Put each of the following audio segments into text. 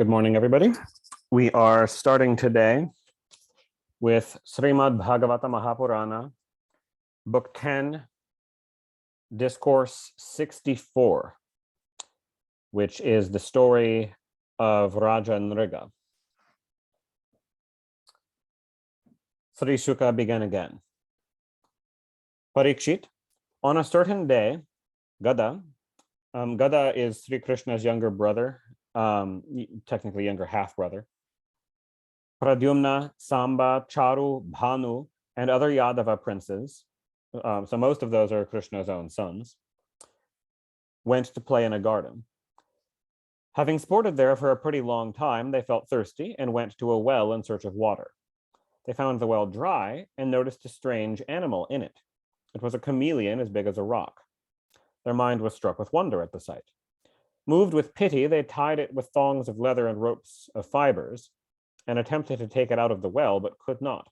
Good morning, everybody. We are starting today with Shrimad Bhagavata Mahapurana, Book 10, Discourse 64, which is the story of Raja Nriga. Sri Shuka began again. Parikshit, on a certain day, Gada is Sri Krishna's younger brother, technically younger half-brother. Pradyumna, Samba, Charu, Bhanu, and other Yadava princes, so most of those are Krishna's own sons, went to play in a garden. Having sported there for a pretty long time, they felt thirsty and went to a well in search of water. They found the well dry and noticed a strange animal in it. It was a chameleon as big as a rock. Their mind was struck with wonder at the sight. Moved with pity, they tied it with thongs of leather and ropes of fibers and attempted to take it out of the well, but could not.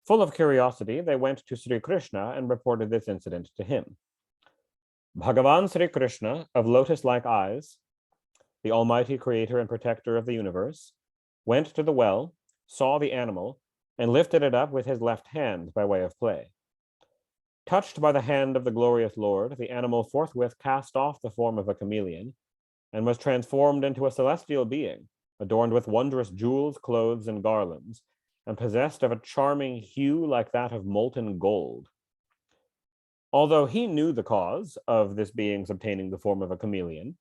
Full of curiosity, they went to Sri Krishna and reported this incident to him. Bhagavan Sri Krishna, of lotus-like eyes, the almighty creator and protector of the universe, went to the well, saw the animal, and lifted it up with his left hand by way of play. Touched by the hand of the glorious Lord, the animal forthwith cast off the form of a chameleon and was transformed into a celestial being, adorned with wondrous jewels, clothes, and garlands, and possessed of a charming hue like that of molten gold. Although he knew the cause of this being's obtaining the form of a chameleon,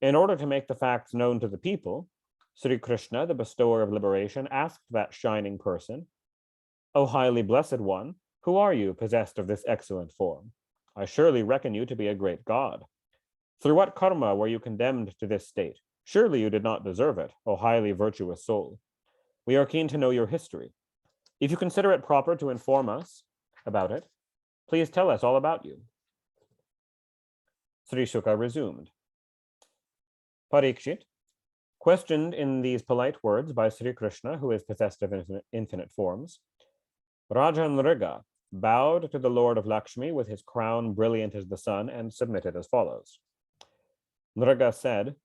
in order to make the facts known to the people, Sri Krishna, the bestower of liberation, asked that shining person, "O highly blessed one, who are you possessed of this excellent form? I surely reckon you to be a great god. Through what karma were you condemned to this state? Surely you did not deserve it, O highly virtuous soul. We are keen to know your history. If you consider it proper to inform us about it, please tell us all about you." Sri Shuka resumed. Parikshit, questioned in these polite words by Sri Krishna, who is possessed of infinite forms, Raja Nriga bowed to the Lord of Lakshmi with his crown brilliant as the sun and submitted as follows. Nriga said,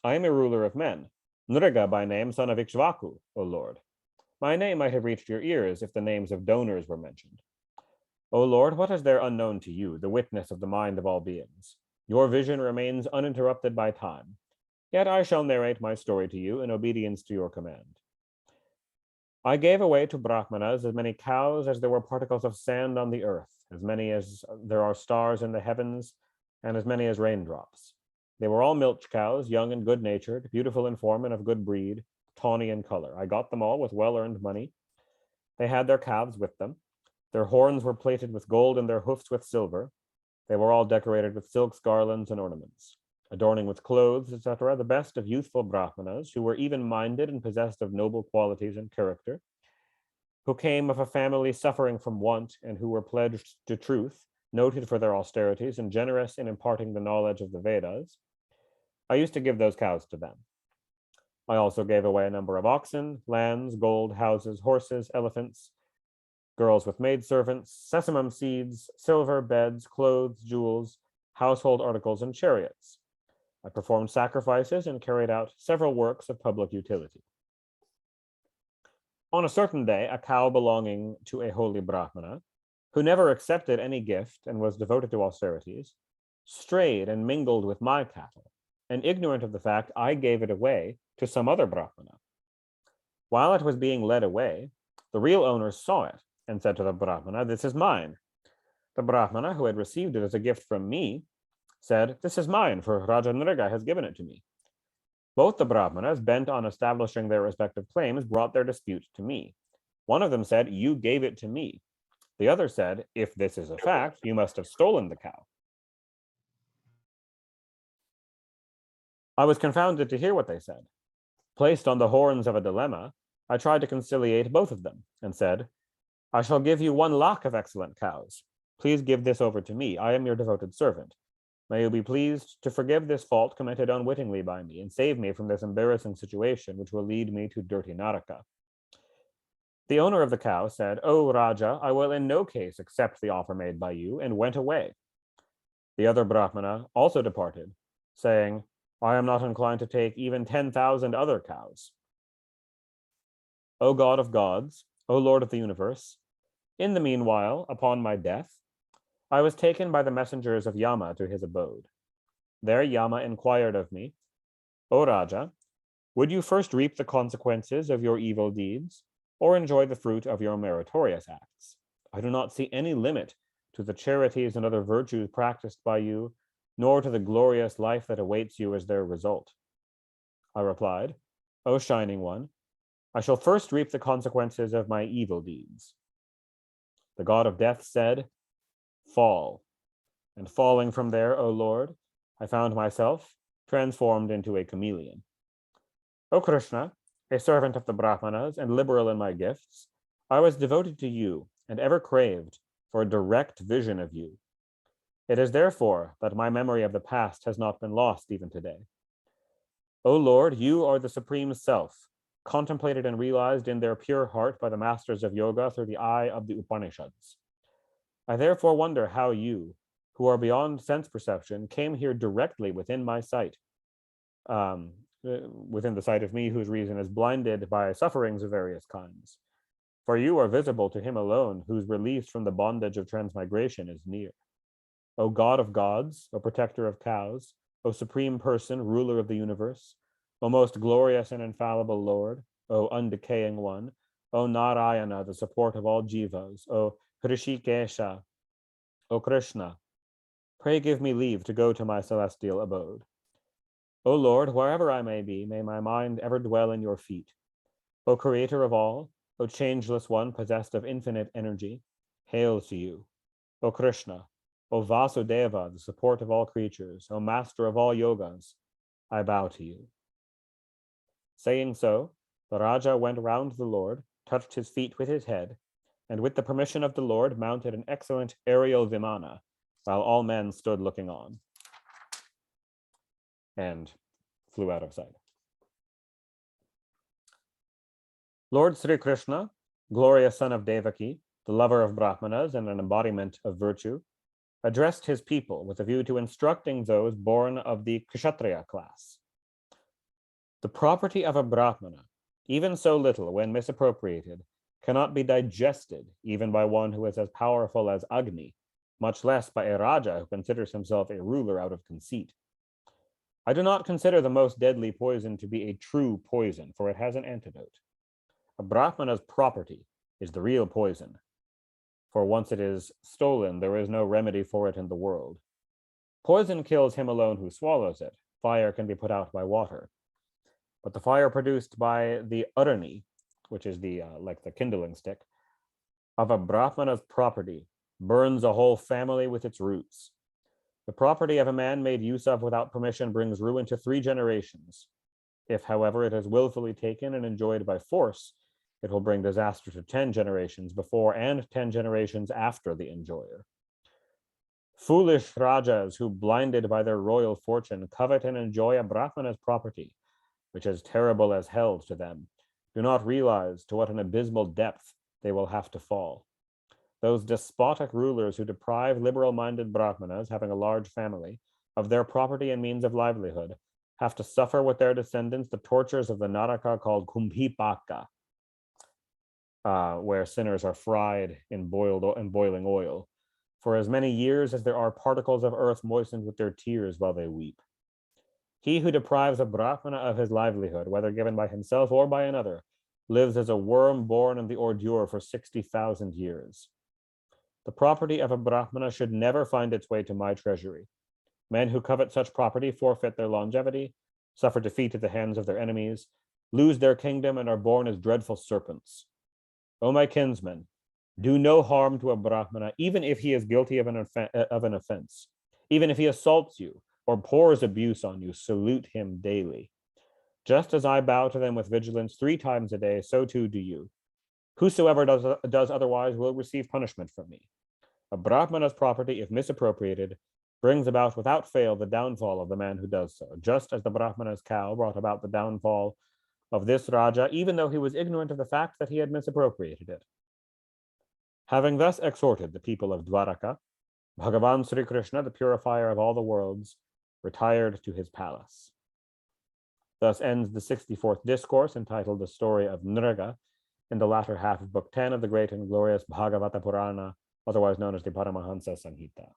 "I am a ruler of men, Nriga by name, son of Ikshvaku, O Lord. My name might have reached your ears if the names of donors were mentioned. O Lord, what is there unknown to you, the witness of the mind of all beings? Your vision remains uninterrupted by time. Yet I shall narrate my story to you in obedience to your command. I gave away to Brahmanas as many cows as there were particles of sand on the earth, as many as there are stars in the heavens, and as many as raindrops. They were all milch cows, young and good-natured, beautiful in form and of good breed, tawny in color. I got them all with well-earned money. They had their calves with them. Their horns were plated with gold and their hoofs with silver. They were all decorated with silks, garlands, and ornaments, adorning with clothes, etc., the best of youthful Brahmanas, who were even-minded and possessed of noble qualities and character, who came of a family suffering from want and who were pledged to truth, noted for their austerities, and generous in imparting the knowledge of the Vedas. I used to give those cows to them. I also gave away a number of oxen, lands, gold, houses, horses, elephants, girls with maidservants, sesamum seeds, silver, beds, clothes, jewels, household articles, and chariots. I performed sacrifices and carried out several works of public utility. On a certain day, a cow belonging to a holy Brahmana, who never accepted any gift and was devoted to austerities, strayed and mingled with my cattle, and ignorant of the fact, I gave it away to some other Brahmana. While it was being led away, the real owner saw it and said to the Brahmana, "This is mine." The Brahmana, who had received it as a gift from me, said, "This is mine, for Raja Nriga has given it to me." Both the Brahmanas, bent on establishing their respective claims, brought their dispute to me. One of them said, "You gave it to me." The other said, "If this is a fact, you must have stolen the cow." I was confounded to hear what they said. Placed on the horns of a dilemma, I tried to conciliate both of them and said, "I shall give you 1 lakh of excellent cows. Please give this over to me. I am your devoted servant. May you be pleased to forgive this fault committed unwittingly by me and save me from this embarrassing situation which will lead me to dirty Naraka." The owner of the cow said, "O Raja, I will in no case accept the offer made by you," and went away. The other Brahmana also departed, saying, I am not inclined to take even 10,000 other cows. O God of gods, O Lord of the universe, in the meanwhile, upon my death, I was taken by the messengers of Yama to his abode. There Yama inquired of me, O Raja, would you first reap the consequences of your evil deeds, or enjoy the fruit of your meritorious acts? I do not see any limit to the charities and other virtues practiced by you, nor to the glorious life that awaits you as their result. I replied, O Shining One, I shall first reap the consequences of my evil deeds. The god of death said, Fall. And falling from there, O Lord, I found myself transformed into a chameleon. O Krishna, a servant of the Brahmanas and liberal in my gifts, I was devoted to you and ever craved for a direct vision of you. It is therefore that my memory of the past has not been lost even today. O Lord, you are the Supreme Self, contemplated and realized in their pure heart by the masters of yoga through the eye of the Upanishads. I therefore wonder how you, who are beyond sense perception, came here directly within my sight, within the sight of me whose reason is blinded by sufferings of various kinds. For you are visible to him alone, whose release from the bondage of transmigration is near. O God of gods, O protector of cows, O supreme person, ruler of the universe, O most glorious and infallible Lord, O undecaying one, O Narayana, the support of all jivas, O Hrishikesha, O Krishna, pray give me leave to go to my celestial abode. O Lord, wherever I may be, may my mind ever dwell in your feet. O Creator of all, O changeless one possessed of infinite energy, hail to you. O Krishna, O Vasudeva, the support of all creatures, O master of all yogas, I bow to you. Saying so, the Raja went round the Lord, touched his feet with his head, and with the permission of the Lord mounted an excellent aerial vimana, while all men stood looking on, and flew out of sight. Lord Sri Krishna, glorious son of Devaki, the lover of Brahmanas and an embodiment of virtue, addressed his people with a view to instructing those born of the Kshatriya class. The property of a Brahmana, even so little when misappropriated, cannot be digested even by one who is as powerful as Agni, much less by a Raja who considers himself a ruler out of conceit. I do not consider the most deadly poison to be a true poison, for it has an antidote. A Brahmana's property is the real poison, for once it is stolen, there is no remedy for it in the world. Poison kills him alone who swallows it. Fire can be put out by water. But the fire produced by the arani, which is the like the kindling stick, of a Brahmana's property burns a whole family with its roots. The property of a man made use of without permission brings ruin to 3 generations. If, however, it is willfully taken and enjoyed by force, it will bring disaster to 10 generations before and 10 generations after the enjoyer. Foolish Rajas who, blinded by their royal fortune, covet and enjoy a Brahmana's property, which is terrible as hell to them, do not realize to what an abysmal depth they will have to fall. Those despotic rulers who deprive liberal-minded Brahmanas, having a large family, of their property and means of livelihood, have to suffer with their descendants the tortures of the Naraka called Kumbhipaka, where sinners are fried in boiling oil, for as many years as there are particles of earth moistened with their tears while they weep. He who deprives a Brahmana of his livelihood, whether given by himself or by another, lives as a worm born in the ordure for 60,000 years. The property of a Brahmana should never find its way to my treasury. Men who covet such property forfeit their longevity, suffer defeat at the hands of their enemies, lose their kingdom, and are born as dreadful serpents. O my kinsmen, do no harm to a Brahmana, even if he is guilty of an offense. Even if he assaults you or pours abuse on you, salute him daily. Just as I bow to them with vigilance 3 times a day, so too do you. Whosoever does otherwise will receive punishment from me. A Brahmana's property, if misappropriated, brings about without fail the downfall of the man who does so, just as the Brahmana's cow brought about the downfall of this Raja, even though he was ignorant of the fact that he had misappropriated it. Having thus exhorted the people of Dwaraka, Bhagavan Sri Krishna, the purifier of all the worlds, retired to his palace. Thus ends the 64th discourse, entitled The Story of Nrga, in the latter half of Book 10 of the great and glorious Bhagavata Purana, otherwise known as the Paramahansa Samhita.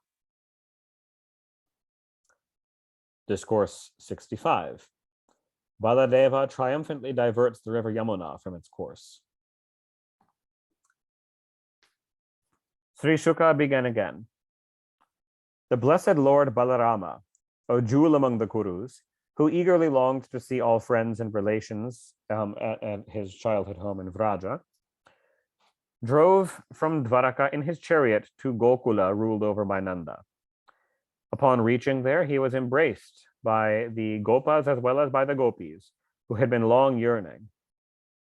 Discourse 65. Baladeva triumphantly diverts the river Yamuna from its course. Sri Shuka began again. The blessed Lord Balarama, a jewel among the Kurus, who eagerly longed to see all friends and relations at his childhood home in Vraja, drove from Dvaraka in his chariot to Gokula, ruled over by Nanda. Upon reaching there, he was embraced by the Gopas as well as by the Gopis, who had been long yearning.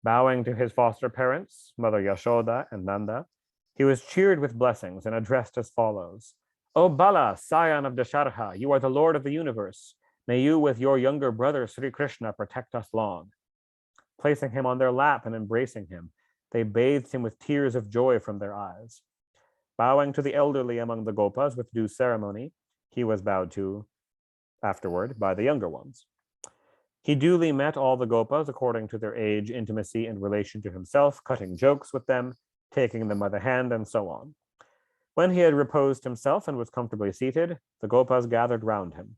Bowing to his foster parents, Mother Yashoda and Nanda, he was cheered with blessings and addressed as follows. O Bala, scion of Dasharha, you are the Lord of the universe. May you with your younger brother Sri Krishna protect us long. Placing him on their lap and embracing him, they bathed him with tears of joy from their eyes. Bowing to the elderly among the Gopas with due ceremony, he was bowed to afterward by the younger ones. He duly met all the Gopas according to their age, intimacy, and relation to himself, cutting jokes with them, taking them by the hand, and so on. When he had reposed himself and was comfortably seated, the Gopas gathered round him.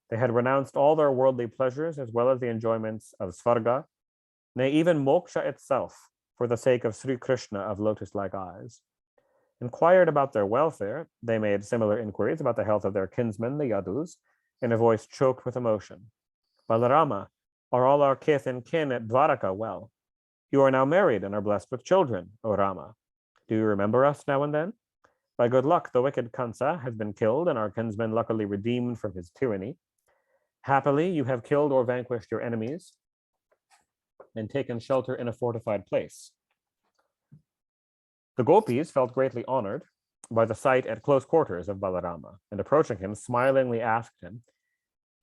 They had renounced all their worldly pleasures as well as the enjoyments of Svarga, nay, even moksha itself, for the sake of Sri Krishna of lotus-like eyes. Inquired about their welfare, they made similar inquiries about the health of their kinsmen, the Yadus, in a voice choked with emotion. Balarama, are all our kith and kin at Dwaraka well? You are now married and are blessed with children, O Rama. Do you remember us now and then? By good luck, the wicked Kansa has been killed and our kinsman luckily redeemed from his tyranny. Happily, you have killed or vanquished your enemies and taken shelter in a fortified place. The Gopis felt greatly honored by the sight at close quarters of Balarama, and approaching him, smilingly asked him,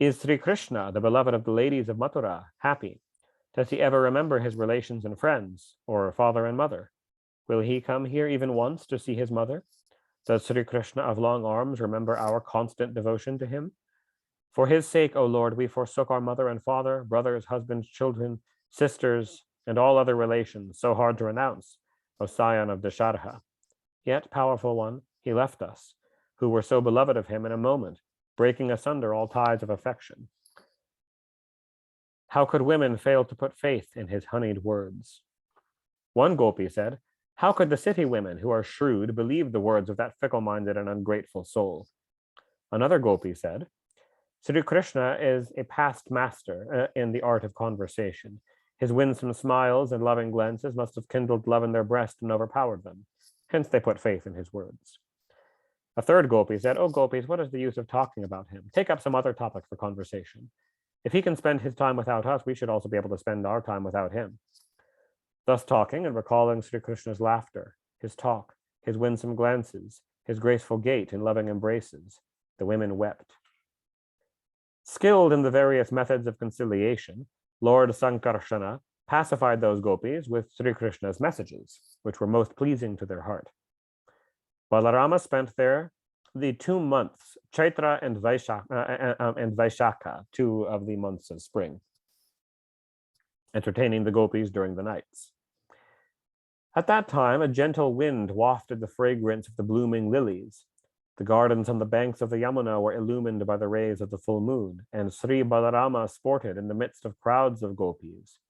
is Sri Krishna, the beloved of the ladies of Mathura, happy? Does he ever remember his relations and friends, or father and mother? Will he come here even once to see his mother? Does Sri Krishna of long arms remember our constant devotion to him? For his sake, O Lord, we forsook our mother and father, brothers, husbands, children, sisters, and all other relations, so hard to renounce, O scion of Dasharha. Yet, powerful one, he left us, who were so beloved of him in a moment, breaking asunder all ties of affection. How could women fail to put faith in his honeyed words? One Gopi said, how could the city women who are shrewd believe the words of that fickle-minded and ungrateful soul? Another Gopi said, Sri Krishna is a past master in the art of conversation. His winsome smiles and loving glances must have kindled love in their breast and overpowered them. Hence they put faith in his words. A third Gopi said, oh Gopis, what is the use of talking about him? Take up some other topic for conversation. If he can spend his time without us, we should also be able to spend our time without him. Thus talking and recalling Sri Krishna's laughter, his talk, his winsome glances, his graceful gait and loving embraces, the women wept. Skilled in the various methods of conciliation, Lord Sankarsana pacified those Gopis with Sri Krishna's messages, which were most pleasing to their heart. Balarama spent there the 2 months, Chaitra and Vaishakha, 2 of the months of spring, entertaining the Gopis during the nights. At that time, a gentle wind wafted the fragrance of the blooming lilies. The gardens on the banks of the Yamuna were illumined by the rays of the full moon, and Sri Balarama sported in the midst of crowds of Gopis.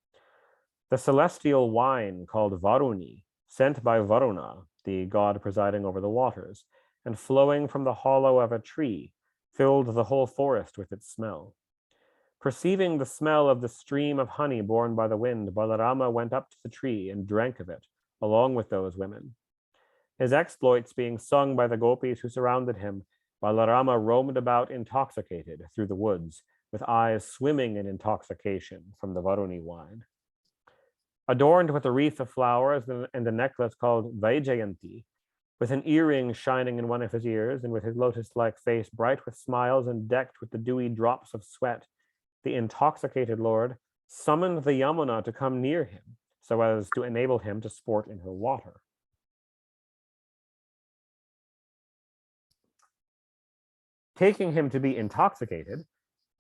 The celestial wine called Varuni, sent by Varuna, the god presiding over the waters, and flowing from the hollow of a tree, filled the whole forest with its smell. Perceiving the smell of the stream of honey borne by the wind, Balarama went up to the tree and drank of it, along with those women. His exploits being sung by the Gopis who surrounded him, Balarama roamed about intoxicated through the woods, with eyes swimming in intoxication from the Varuni wine. Adorned with a wreath of flowers and a necklace called Vaijayanti, with an earring shining in one of his ears, and with his lotus-like face bright with smiles and decked with the dewy drops of sweat, the intoxicated lord summoned the Yamuna to come near him, so as to enable him to sport in her water. Taking him to be intoxicated,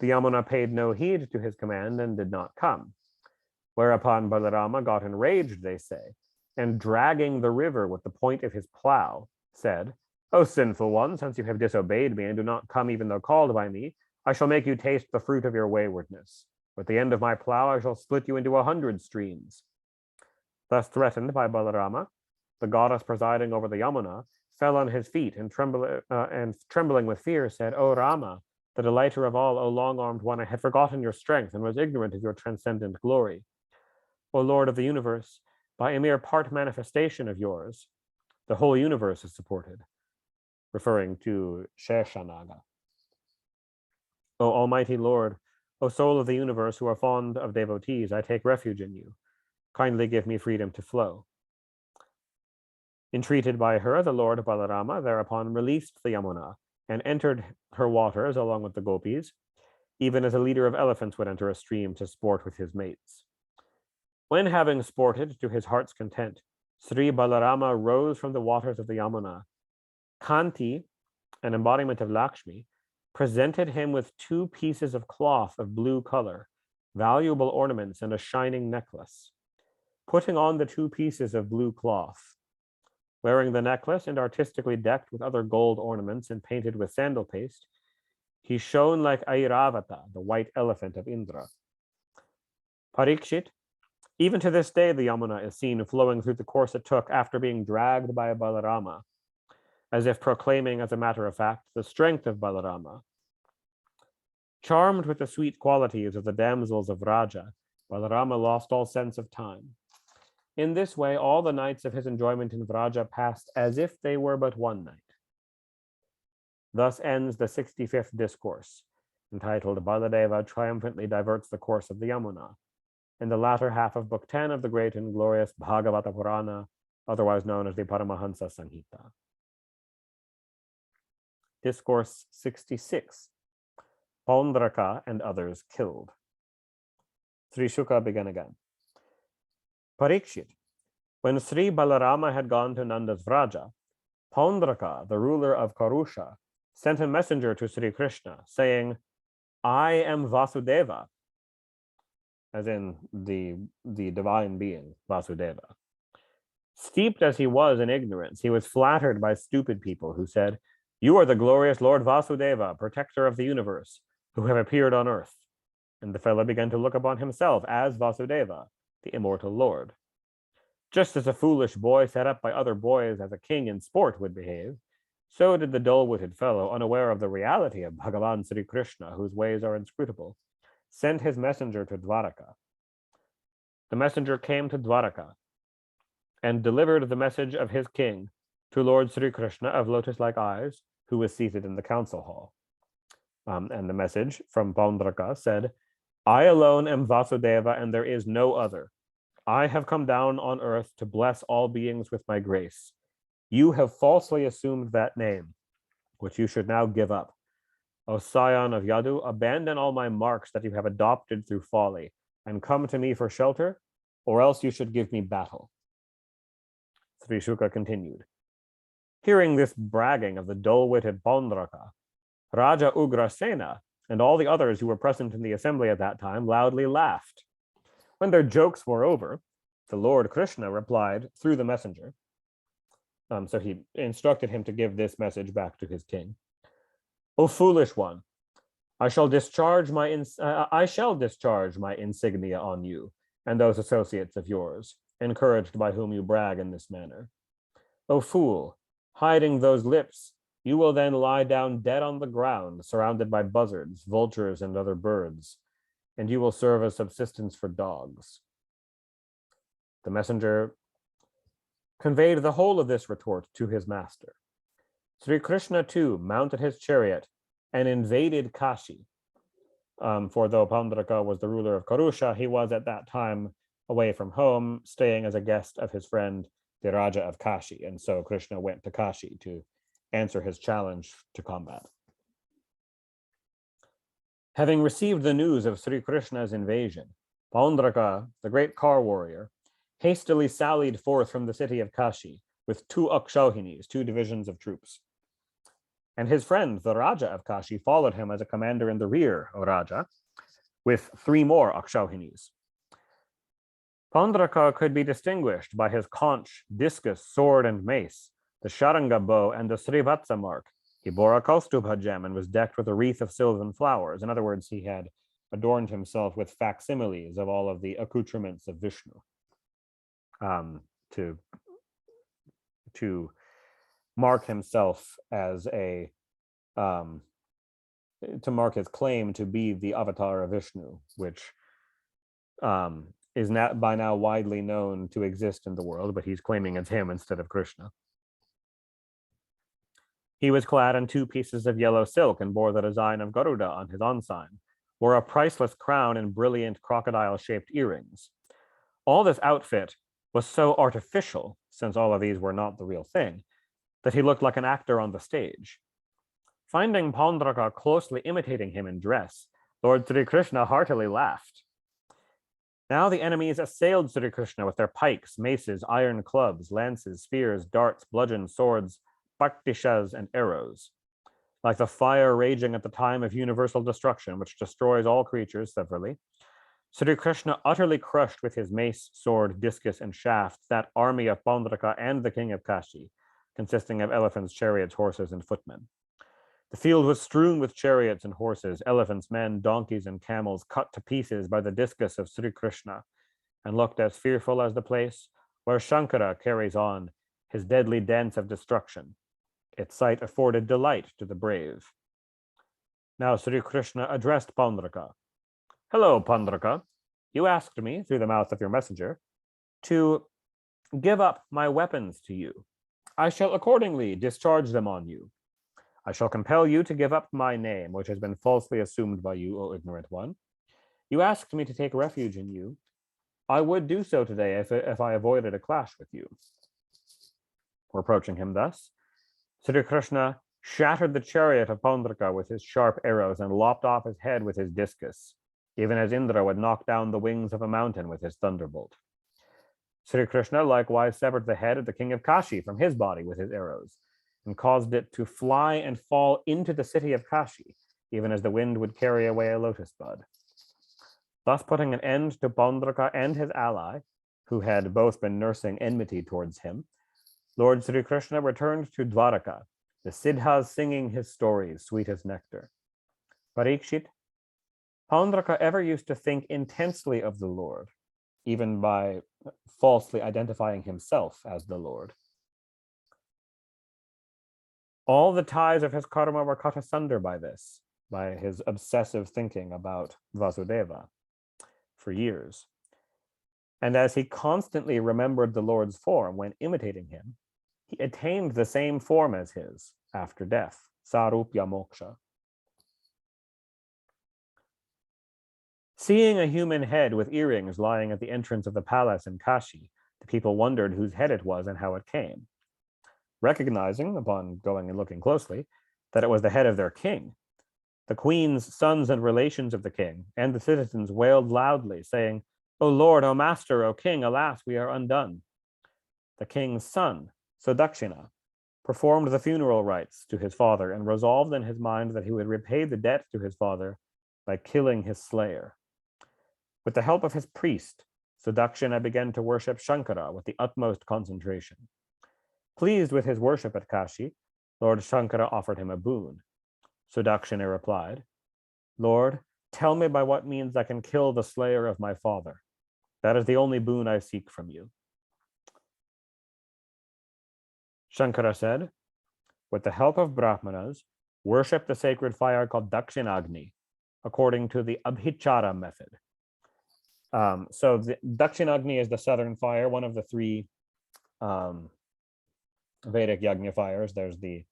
The Yamuna paid no heed to his command and did not come. Whereupon Balarama got enraged, they say, and dragging the river with the point of his plow, said, O sinful one, since you have disobeyed me and do not come even though called by me, I shall make you taste the fruit of your waywardness. With the end of my plow, I shall split you into 100 streams. Thus threatened by Balarama, the goddess presiding over the Yamuna fell on his feet and trembling with fear said, O Rama, the delighter of all, O long-armed one, I had forgotten your strength and was ignorant of your transcendent glory. O Lord of the universe, by a mere part manifestation of yours, the whole universe is supported, referring to Sheshanaga. O Almighty Lord, O soul of the universe who are fond of devotees, I take refuge in you. Kindly give me freedom to flow. Entreated by her, the Lord Balarama thereupon released the Yamuna and entered her waters along with the gopis, even as a leader of elephants would enter a stream to sport with his mates. When having sported to his heart's content, Sri Balarama rose from the waters of the Yamuna. Kanti, an embodiment of Lakshmi, presented him with 2 pieces of cloth of blue color, valuable ornaments, and a shining necklace. Putting on the 2 pieces of blue cloth, wearing the necklace and artistically decked with other gold ornaments and painted with sandal paste, he shone like Airavata, the white elephant of Indra. Parikshit, even to this day the Yamuna is seen flowing through the course it took after being dragged by Balarama, as if proclaiming as a matter of fact the strength of Balarama. Charmed with the sweet qualities of the damsels of Vraja, Balarama lost all sense of time. In this way, all the nights of his enjoyment in Vraja passed as if they were but one night. Thus ends the 65th discourse, entitled Baladeva Triumphantly Diverts the Course of the Yamuna, in the latter half of Book 10 of the great and glorious Bhagavata Purana, otherwise known as the Paramahansa Samhita. Discourse 66, Dwarka and others killed. Sri Shuka began again. Parikshit, when Sri Balarama had gone to Nanda's Vraja, Dwarka, the ruler of Karusha, sent a messenger to Sri Krishna, saying, I am Vasudeva, as in the divine being, Vasudeva. Steeped as he was in ignorance, he was flattered by stupid people who said, You are the glorious Lord Vasudeva, protector of the universe, who have appeared on earth. And the fellow began to look upon himself as Vasudeva, the immortal Lord. Just as a foolish boy set up by other boys as a king in sport would behave, so did the dull-witted fellow, unaware of the reality of Bhagavan Sri Krishna, whose ways are inscrutable, send his messenger to Dwaraka. The messenger came to Dwaraka and delivered the message of his king to Lord Sri Krishna of lotus-like eyes, who was seated in the council hall. And the message from Dwarka said, I alone am Vasudeva and there is no other. I have come down on earth to bless all beings with my grace. You have falsely assumed that name, which you should now give up. O scion of Yadu, abandon all my marks that you have adopted through folly, and come to me for shelter, or else you should give me battle. Sri Shuka continued. Hearing this bragging of the dull-witted Dwarka, Raja Ugrasena and all the others who were present in the assembly at that time loudly laughed. When their jokes were over, the Lord Krishna replied through the messenger. So he instructed him to give this message back to his king. O foolish one, I shall discharge my insignia on you and those associates of yours, encouraged by whom you brag in this manner. O fool, hiding those lips, you will then lie down dead on the ground, surrounded by buzzards, vultures, and other birds, and you will serve as subsistence for dogs. The messenger conveyed the whole of this retort to his master. Sri Krishna too mounted his chariot and invaded Kashi. For though Dwarka was the ruler of Karusha, he was at that time away from home, staying as a guest of his friend, the Raja of Kashi. And so Krishna went to Kashi to answer his challenge to combat. Having received the news of Sri Krishna's invasion, Dwarka, the great car warrior, hastily sallied forth from the city of Kashi with 2 Akshauhinis, 2 divisions of troops. and his friend, the Raja of Kashi, followed him as a commander in the rear, O Raja, with 3 more Akshauhinis. Pandraka could be distinguished by his conch, discus, sword, and mace, the Sharanga bow, and the Srivatsa mark. He bore a Kaustubha gem and was decked with a wreath of sylvan flowers. In other words, he had adorned himself with facsimiles of all of the accoutrements of Vishnu to mark himself as a to mark his claim to be the avatar of Vishnu, which is not by now widely known to exist in the world, but he's claiming it's him instead of Krishna. He was clad in 2 pieces of yellow silk and bore the design of Garuda on his ensign, wore a priceless crown and brilliant crocodile-shaped earrings. All this outfit was so artificial, since all of these were not the real thing, that he looked like an actor on the stage. Finding Pandraka closely imitating him in dress, Lord Sri Krishna heartily laughed. Now the enemies assailed Sri Krishna with their pikes, maces, iron clubs, lances, spears, darts, bludgeons, swords, paktishas, and arrows. Like the fire raging at the time of universal destruction, which destroys all creatures severally, Sri Krishna utterly crushed with his mace, sword, discus, and shaft that army of Pandraka and the king of Kashi, consisting of elephants, chariots, horses, and footmen. The field was strewn with chariots and horses, elephants, men, donkeys, and camels cut to pieces by the discus of Sri Krishna, and looked as fearful as the place where Shankara carries on his deadly dance of destruction. Its sight afforded delight to the brave. Now Sri Krishna addressed Pandraka. Hello, Pandraka. You asked me, through the mouth of your messenger, to give up my weapons to you. I shall accordingly discharge them on you. I shall compel you to give up my name, which has been falsely assumed by you, O ignorant one. You asked me to take refuge in you. I would do so today if I avoided a clash with you. Reproaching him thus, Sri Krishna shattered the chariot of Pandraka with his sharp arrows and lopped off his head with his discus, even as Indra would knock down the wings of a mountain with his thunderbolt. Sri Krishna likewise severed the head of the king of Kashi from his body with his arrows, and caused it to fly and fall into the city of Kashi, even as the wind would carry away a lotus bud. Thus putting an end to Pandraka and his ally, who had both been nursing enmity towards him, Lord Sri Krishna returned to Dwaraka, the Siddhas singing his stories, sweet as nectar. Parikshit, Pandraka ever used to think intensely of the Lord, even by falsely identifying himself as the Lord. All the ties of his karma were cut asunder by this, by his obsessive thinking about Vasudeva for years. And as he constantly remembered the Lord's form when imitating him, he attained the same form as his after death, Sarupya Moksha. Seeing a human head with earrings lying at the entrance of the palace in Kashi, the people wondered whose head it was and how it came. Recognizing, upon going and looking closely, that it was the head of their king, the queen's sons and relations of the king and the citizens wailed loudly, saying, O Lord, O Master, O King, alas, we are undone. The king's son, Sudakshina, performed the funeral rites to his father and resolved in his mind that he would repay the debt to his father by killing his slayer. With the help of his priest, Sudakshina began to worship Shankara with the utmost concentration. Pleased with his worship at Kashi, Lord Shankara offered him a boon. Sudakshina replied, Lord, tell me by what means I can kill the slayer of my father. That is the only boon I seek from you. Shankara said, with the help of Brahmanas, worship the sacred fire called Dakshinagni, according to the Abhichara method. So the Dakshinagni is the southern fire, one of the 3 Vedic yajna fires. There's the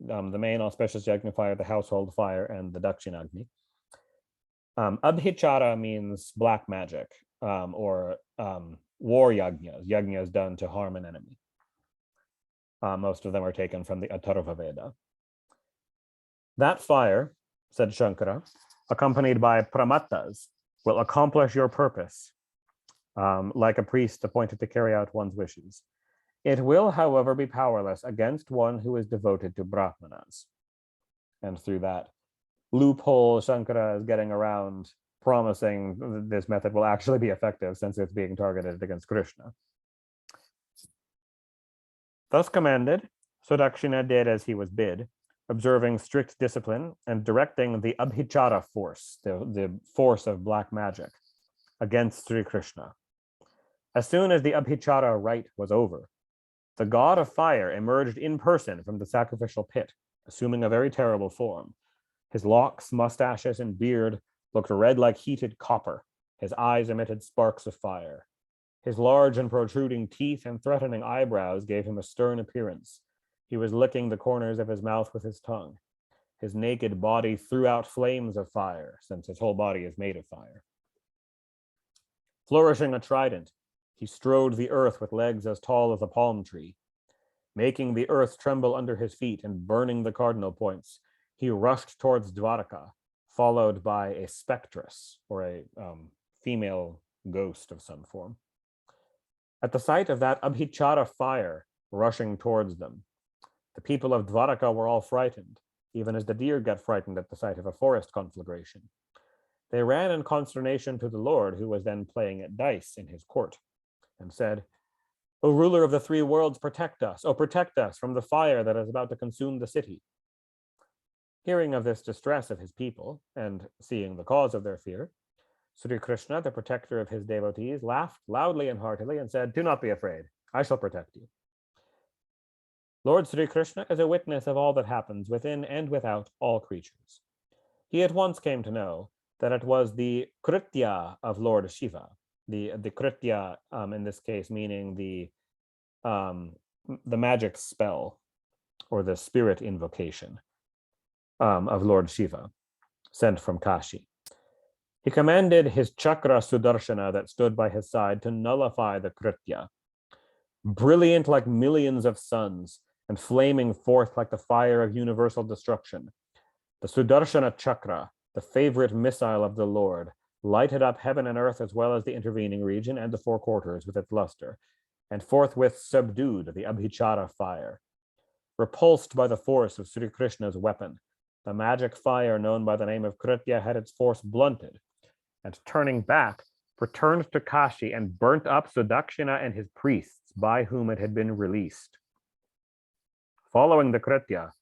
main auspicious yajna fire, the household fire, and the Dakshinagni. Abhichara means black magic, or war yajnas done to harm an enemy. Most of them are taken from the Atharva Veda. That fire, said Shankara, accompanied by pramattas, will accomplish your purpose, like a priest appointed to carry out one's wishes. It will, however, be powerless against one who is devoted to Brahmanas. And through that loophole, Shankara is getting around promising this method will actually be effective since it's being targeted against Krishna. Thus commanded, Sudakshina did as he was bid, observing strict discipline and directing the Abhichara force, the force of black magic, against Sri Krishna. As soon as the Abhichara rite was over, the god of fire emerged in person from the sacrificial pit, assuming a very terrible form. His locks, mustaches, and beard looked red like heated copper. His eyes emitted sparks of fire. His large and protruding teeth and threatening eyebrows gave him a stern appearance. He was licking the corners of his mouth with his tongue. His naked body threw out flames of fire, since his whole body is made of fire. Flourishing a trident, he strode the earth with legs as tall as a palm tree. Making the earth tremble under his feet and burning the cardinal points, he rushed towards Dwaraka, followed by a spectress, or a female ghost of some form. At the sight of that Abhichara fire rushing towards them, the people of Dvaraka were all frightened, even as the deer get frightened at the sight of a forest conflagration. They ran in consternation to the Lord, who was then playing at dice in his court, and said, "O ruler of the three worlds, protect us. O protect us from the fire that is about to consume the city." Hearing of this distress of his people, and seeing the cause of their fear, Sri Krishna, the protector of his devotees, laughed loudly and heartily and said, "Do not be afraid. I shall protect you." Lord Sri Krishna is a witness of all that happens within and without all creatures. He at once came to know that it was the kritya of Lord Shiva, the kritya in this case meaning the magic spell or the spirit invocation of Lord Shiva, sent from Kashi. He commanded his chakra Sudarshana that stood by his side to nullify the kritya. Brilliant like millions of suns and flaming forth like the fire of universal destruction, the Sudarshana chakra, the favorite missile of the Lord, lighted up heaven and earth as well as the intervening region and the four quarters with its luster, and forthwith subdued the Abhichara fire. Repulsed by the force of Sri Krishna's weapon, the magic fire known by the name of Kritya had its force blunted, and turning back, returned to Kashi and burnt up Sudakshina and his priests, by whom it had been released. Following the Kritya,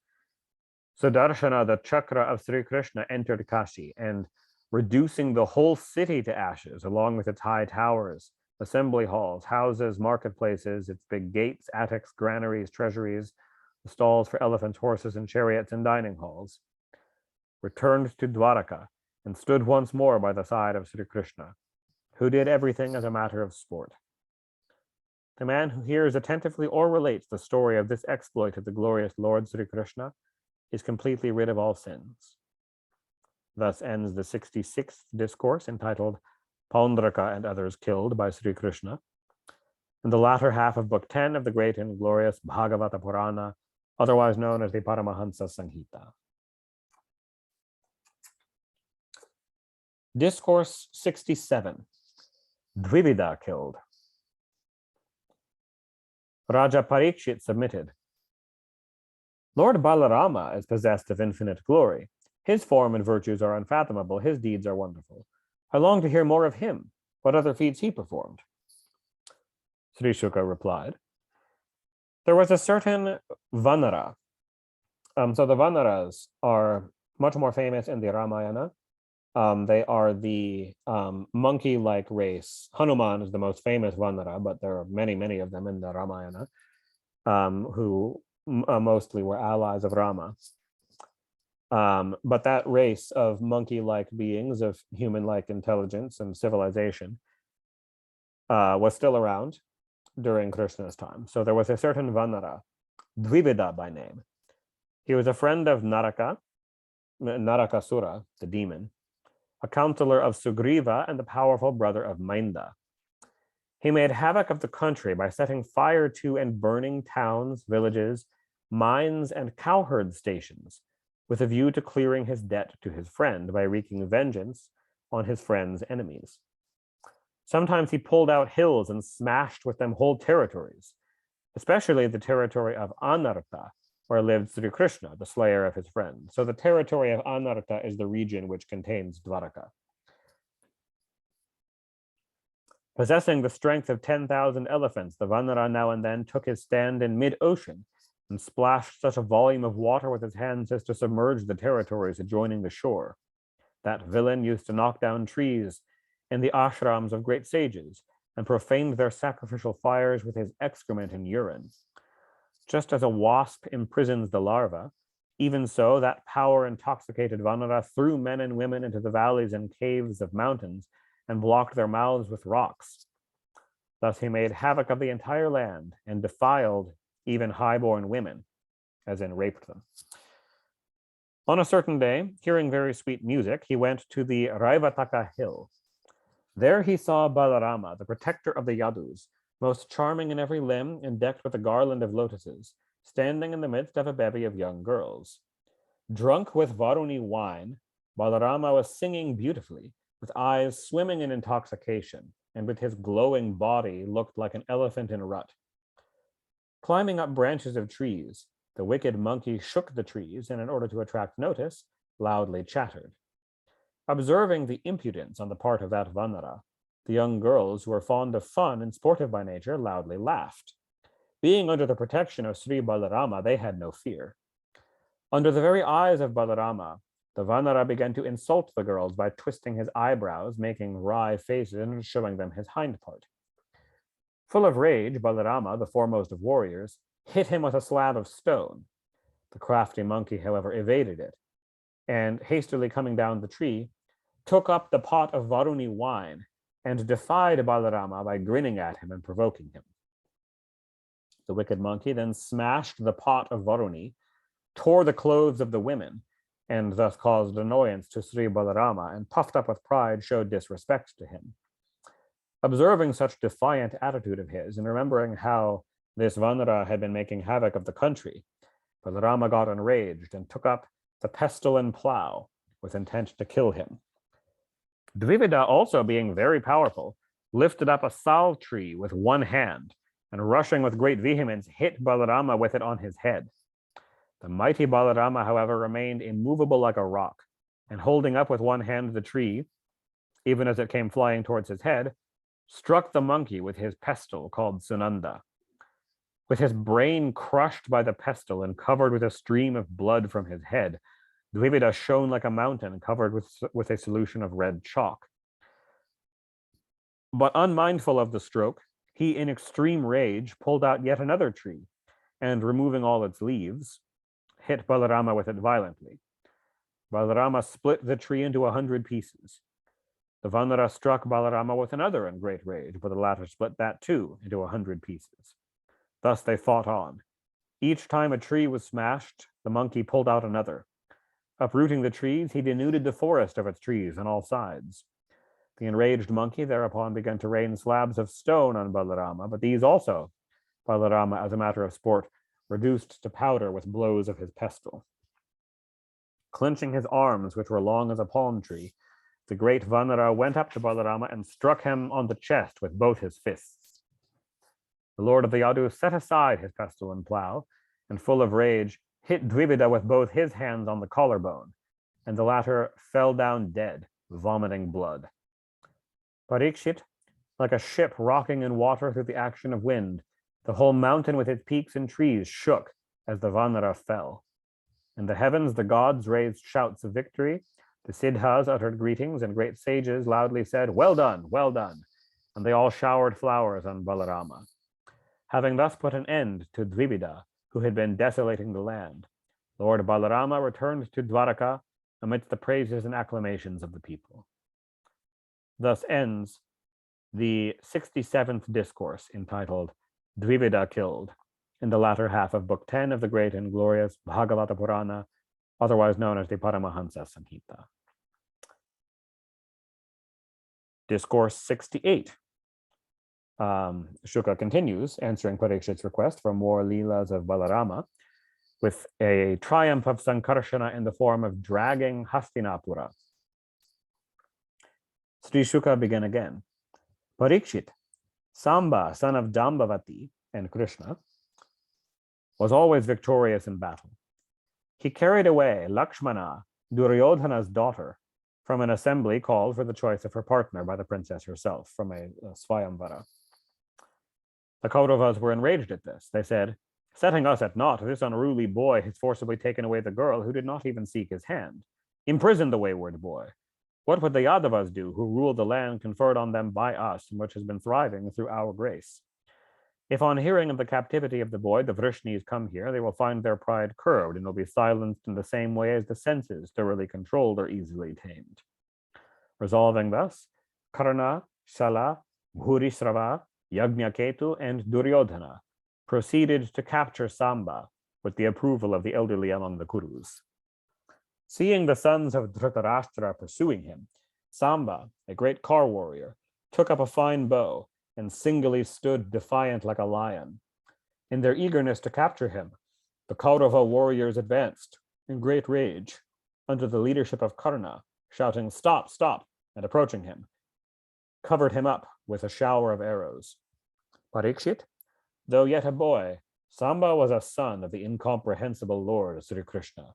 Sudarshana, the chakra of Sri Krishna, entered Kashi, and reducing the whole city to ashes, along with its high towers, assembly halls, houses, marketplaces, its big gates, attics, granaries, treasuries, the stalls for elephants, horses, and chariots, and dining halls, returned to Dwaraka, and stood once more by the side of Sri Krishna, who did everything as a matter of sport. The man who hears attentively or relates the story of this exploit of the glorious Lord Sri Krishna is completely rid of all sins. Thus ends the 66th discourse entitled Paundraka and Others Killed by Sri Krishna, and the latter half of Book 10 of the great and glorious Bhagavata Purana, otherwise known as the Paramahansa Sanghita. Discourse 67, Dvivida Killed. Raja Parikshit submitted, "Lord Balarama is possessed of infinite glory. His form and virtues are unfathomable. His deeds are wonderful. I long to hear more of him. What other feats he performed?" Sri Shuka replied, "There was a certain Vanara." So the Vanaras are much more famous in the Ramayana. They are the monkey-like race. Hanuman is the most famous Vanara, but there are many, many of them in the Ramayana who mostly were allies of Rama. But that race of monkey-like beings, of human-like intelligence and civilization, was still around during Krishna's time. So there was a certain Vanara, Dvivida by name. He was a friend of Narakasura, the demon, a counselor of Sugriva, and the powerful brother of Mainda. He made havoc of the country by setting fire to and burning towns, villages, mines, and cowherd stations, with a view to clearing his debt to his friend by wreaking vengeance on his friend's enemies. Sometimes he pulled out hills and smashed with them whole territories, especially the territory of Anarta, where lived Sri Krishna, the slayer of his friend. So the territory of Anarta is the region which contains Dwaraka. Possessing the strength of 10,000 elephants, the Vanara now and then took his stand in mid-ocean and splashed such a volume of water with his hands as to submerge the territories adjoining the shore. That villain used to knock down trees in the ashrams of great sages and profaned their sacrificial fires with his excrement and urine. Just as a wasp imprisons the larva, even so that power-intoxicated Vanara threw men and women into the valleys and caves of mountains and blocked their mouths with rocks. Thus he made havoc of the entire land and defiled even high-born women, as in raped them. On a certain day, hearing very sweet music, he went to the Raivataka hill. There he saw Balarama, the protector of the Yadus, most charming in every limb and decked with a garland of lotuses, standing in the midst of a bevy of young girls. Drunk with Varuni wine, Balarama was singing beautifully, with eyes swimming in intoxication, and with his glowing body looked like an elephant in a rut. Climbing up branches of trees, the wicked monkey shook the trees and, in order to attract notice, loudly chattered. Observing the impudence on the part of that Vanara, the young girls, who were fond of fun and sportive by nature, loudly laughed. Being under the protection of Sri Balarama, they had no fear. Under the very eyes of Balarama, the Vanara began to insult the girls by twisting his eyebrows, making wry faces, and showing them his hind part. Full of rage, Balarama, the foremost of warriors, hit him with a slab of stone. The crafty monkey, however, evaded it, and hastily coming down the tree, took up the pot of Varuni wine and defied Balarama by grinning at him and provoking him. The wicked monkey then smashed the pot of Varuni, tore the clothes of the women, and thus caused annoyance to Sri Balarama, and puffed up with pride showed disrespect to him. Observing such defiant attitude of his, and remembering how this Vanara had been making havoc of the country, Balarama got enraged and took up the pestle and plow with intent to kill him. Dvivida, also being very powerful, lifted up a sal tree with one hand, and rushing with great vehemence, hit Balarama with it on his head. The mighty Balarama, however, remained immovable like a rock, and holding up with one hand the tree, even as it came flying towards his head, struck the monkey with his pestle called Sunanda. With his brain crushed by the pestle and covered with a stream of blood from his head, Dvivida shone like a mountain covered with a solution of red chalk. But unmindful of the stroke, he in extreme rage pulled out yet another tree, and removing all its leaves, hit Balarama with it violently. Balarama split the tree into 100 pieces. The Vanara struck Balarama with another in great rage, but the latter split that too into 100 pieces. Thus they fought on. Each time a tree was smashed, the monkey pulled out another. Uprooting the trees, he denuded the forest of its trees on all sides. The enraged monkey thereupon began to rain slabs of stone on Balarama, but these also, Balarama, as a matter of sport, reduced to powder with blows of his pestle. Clenching his arms, which were long as a palm tree, the great Vanara went up to Balarama and struck him on the chest with both his fists. The lord of the Yadu set aside his pestle and plow, and full of rage, hit Dvivida with both his hands on the collarbone, and the latter fell down dead, vomiting blood. Parikshit, like a ship rocking in water through the action of wind, the whole mountain with its peaks and trees shook as the Vanara fell. In the heavens, the gods raised shouts of victory, the Siddhas uttered greetings, and great sages loudly said, well done, and they all showered flowers on Balarama. Having thus put an end to Dvivida, who had been desolating the land, Lord Balarama returned to Dwaraka amidst the praises and acclamations of the people. Thus ends the 67th discourse entitled Dvivida Killed, in the latter half of Book 10 of the great and glorious Bhagavata Purana, otherwise known as the Paramahansa Samhita. Discourse 68. Shuka continues, answering Parikshit's request for more Leelas of Balarama, with a triumph of Sankarshana in the form of dragging Hastinapura. Sri Shuka began again. Parikshit, Samba, son of Dambavati, and Krishna, was always victorious in battle. He carried away Lakshmana, Duryodhana's daughter, from an assembly called for the choice of her partner by the princess herself, from a Swayamvara. The Kauravas were enraged at this. They said, "Setting us at naught, this unruly boy has forcibly taken away the girl who did not even seek his hand. Imprison the wayward boy. What would the Yadavas do, who rule the land conferred on them by us, and which has been thriving through our grace? If on hearing of the captivity of the boy, the Vrishnis come here, they will find their pride curbed and will be silenced in the same way as the senses, thoroughly controlled or easily tamed." Resolving thus, Karna, Shala, Bhurisrava, Yajnaketu, and Duryodhana proceeded to capture Samba with the approval of the elderly among the Kurus. Seeing the sons of Dhritarashtra pursuing him, Samba, a great car warrior, took up a fine bow and singly stood defiant like a lion. In their eagerness to capture him, the Kaurava warriors advanced in great rage under the leadership of Karna, shouting, "Stop, stop," and approaching him, covered him up with a shower of arrows. Parikshit, though yet a boy, Samba was a son of the incomprehensible Lord Sri Krishna.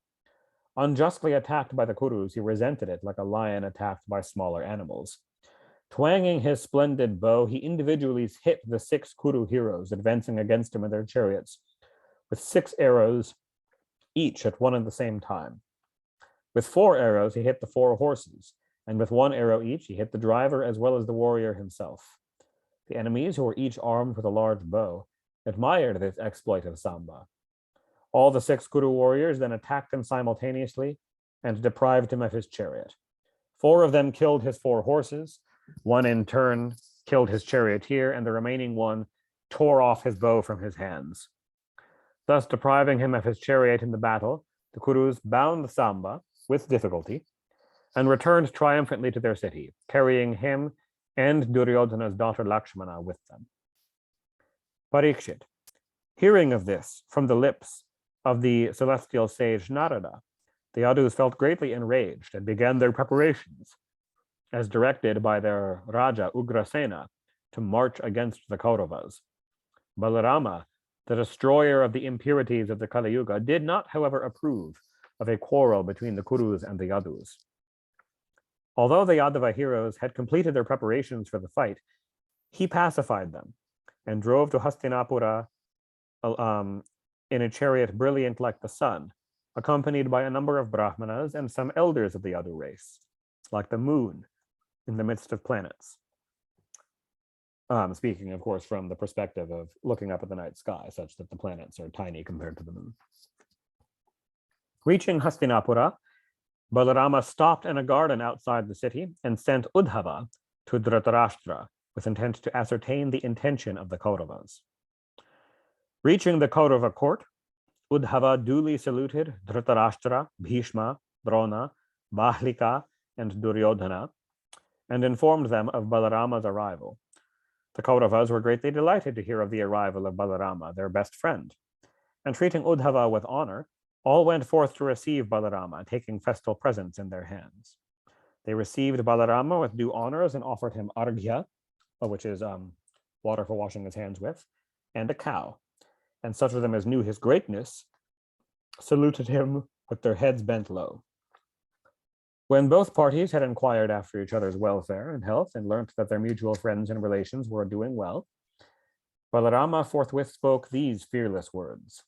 Unjustly attacked by the Kurus, he resented it like a lion attacked by smaller animals. Twanging his splendid bow, he individually hit the 6 Kuru heroes advancing against him in their chariots, with 6 arrows each at one and the same time. With 4 arrows, he hit the 4 horses, and with 1 arrow each, he hit the driver as well as the warrior himself. The enemies, who were each armed with a large bow, admired this exploit of Samba. All the 6 Kuru warriors then attacked him simultaneously and deprived him of his chariot. 4 of them killed his 4 horses, 1 in turn killed his charioteer, and the remaining 1 tore off his bow from his hands. Thus depriving him of his chariot in the battle, the Kurus bound Samba with difficulty and returned triumphantly to their city, carrying him and Duryodhana's daughter Lakshmana with them. Parikshit, hearing of this from the lips of the celestial sage Narada, the Yadus felt greatly enraged and began their preparations, as directed by their Raja Ugrasena, to march against the Kauravas. Balarama, the destroyer of the impurities of the Kali Yuga, did not, however, approve of a quarrel between the Kurus and the Yadus. Although the Yadava heroes had completed their preparations for the fight, he pacified them and drove to Hastinapura in a chariot brilliant like the sun, accompanied by a number of Brahmanas and some elders of the Yadu race, like the moon in the midst of planets. Speaking, of course, from the perspective of looking up at the night sky, such that the planets are tiny compared to the moon. Reaching Hastinapura, Balarama stopped in a garden outside the city and sent Uddhava to Dhritarashtra with intent to ascertain the intention of the Kauravas. Reaching the Kaurava court, Uddhava duly saluted Dhritarashtra, Bhishma, Drona, Bahlika, and Duryodhana, and informed them of Balarama's arrival. The Kauravas were greatly delighted to hear of the arrival of Balarama, their best friend, and treating Uddhava with honor, all went forth to receive Balarama, taking festal presents in their hands. They received Balarama with due honors and offered him arghya, which is water for washing his hands with, and a cow. And such of them as knew his greatness saluted him with their heads bent low. When both parties had inquired after each other's welfare and health and learnt that their mutual friends and relations were doing well, Balarama forthwith spoke these fearless words.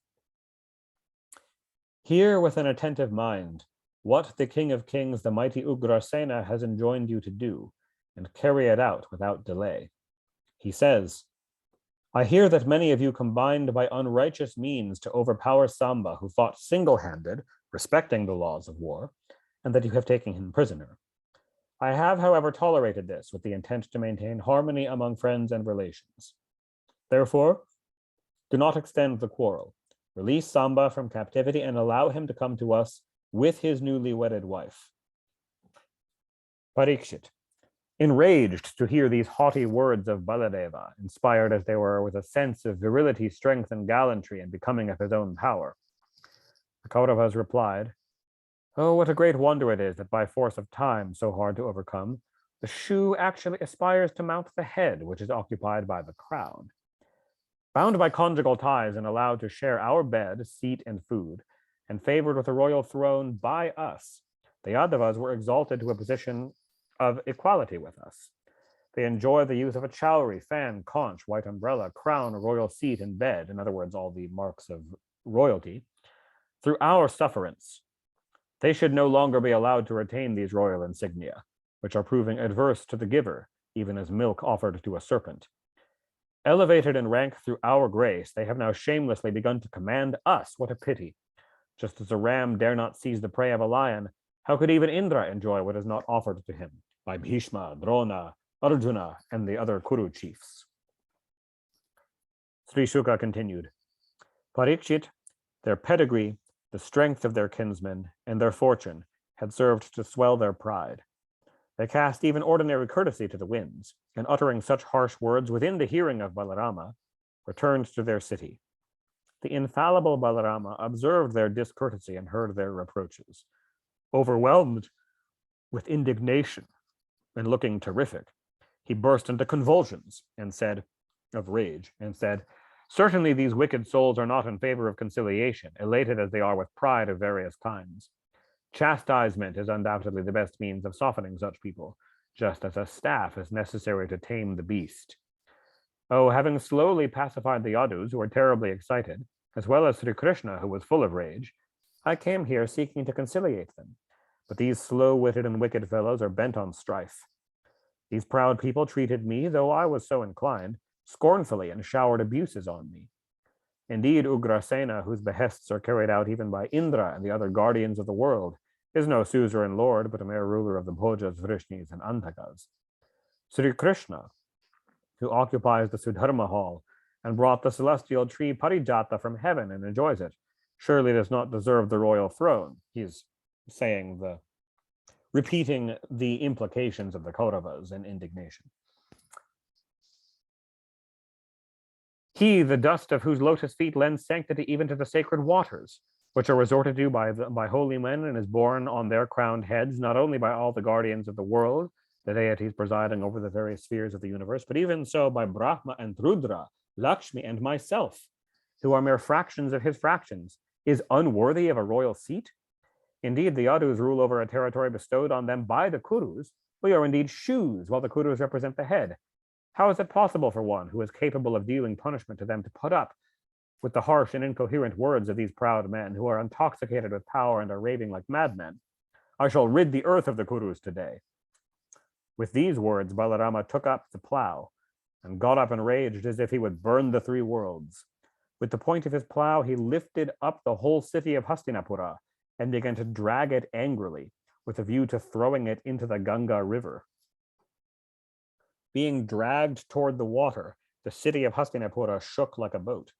Hear with an attentive mind what the King of Kings, the mighty Ugrasena, has enjoined you to do, and carry it out without delay. He says, I hear that many of you combined by unrighteous means to overpower Samba, who fought single-handed, respecting the laws of war, and that you have taken him prisoner. I have, however, tolerated this with the intent to maintain harmony among friends and relations. Therefore, do not extend the quarrel. Release Samba from captivity and allow him to come to us with his newly wedded wife. Parikshit, enraged to hear these haughty words of Baladeva, inspired as they were with a sense of virility, strength, and gallantry and becoming of his own power, the Kauravas replied, Oh, what a great wonder it is that by force of time so hard to overcome, the shoe actually aspires to mount the head, which is occupied by the crown. Bound by conjugal ties and allowed to share our bed, seat, and food, and favored with a royal throne by us, the Yadavas were exalted to a position of equality with us. They enjoy the use of a chowry, fan, conch, white umbrella, crown, royal seat, and bed, in other words, all the marks of royalty, through our sufferance. They should no longer be allowed to retain these royal insignia, which are proving adverse to the giver, even as milk offered to a serpent. Elevated in rank through our grace, they have now shamelessly begun to command us. What a pity. Just as a ram dare not seize the prey of a lion, how could even Indra enjoy what is not offered to him by Bhishma, Drona, Arjuna, and the other Kuru chiefs? Sri Shuka continued, Parikshit, their pedigree, the strength of their kinsmen, and their fortune had served to swell their pride. They cast even ordinary courtesy to the winds, and uttering such harsh words within the hearing of Balarama, returned to their city. The infallible Balarama observed their discourtesy and heard their reproaches. Overwhelmed with indignation and looking terrific, he burst into convulsions of rage, and said, Certainly these wicked souls are not in favor of conciliation, elated as they are with pride of various kinds. Chastisement is undoubtedly the best means of softening such people, just as a staff is necessary to tame the beast. Oh, having slowly pacified the Yadus, who were terribly excited, as well as Sri Krishna, who was full of rage, I came here seeking to conciliate them. But these slow-witted and wicked fellows are bent on strife. These proud people treated me, though I was so inclined, scornfully and showered abuses on me. Indeed, Ugrasena, whose behests are carried out even by Indra and the other guardians of the world, is no suzerain lord, but a mere ruler of the Bhojas, Vrishnis, and Antakas. Sri Krishna, who occupies the Sudharma hall and brought the celestial tree Parijata from heaven and enjoys it, surely does not deserve the royal throne. He's repeating the implications of the Kauravas in indignation. He, the dust of whose lotus feet lends sanctity even to the sacred waters, which are resorted to by holy men and is borne on their crowned heads, not only by all the guardians of the world, the deities presiding over the various spheres of the universe, but even so by Brahma and Rudra, Lakshmi and myself, who are mere fractions of his fractions, is unworthy of a royal seat? Indeed, the Yadus rule over a territory bestowed on them by the Kurus. We are indeed shoes, while the Kurus represent the head. How is it possible for one who is capable of dealing punishment to them to put up with the harsh and incoherent words of these proud men who are intoxicated with power and are raving like madmen? I shall rid the earth of the Kurus today. With these words, Balarama took up the plow and got up enraged as if he would burn the three worlds. With the point of his plow, he lifted up the whole city of Hastinapura and began to drag it angrily with a view to throwing it into the Ganga river. Being dragged toward the water, the city of Hastinapura shook like a boat.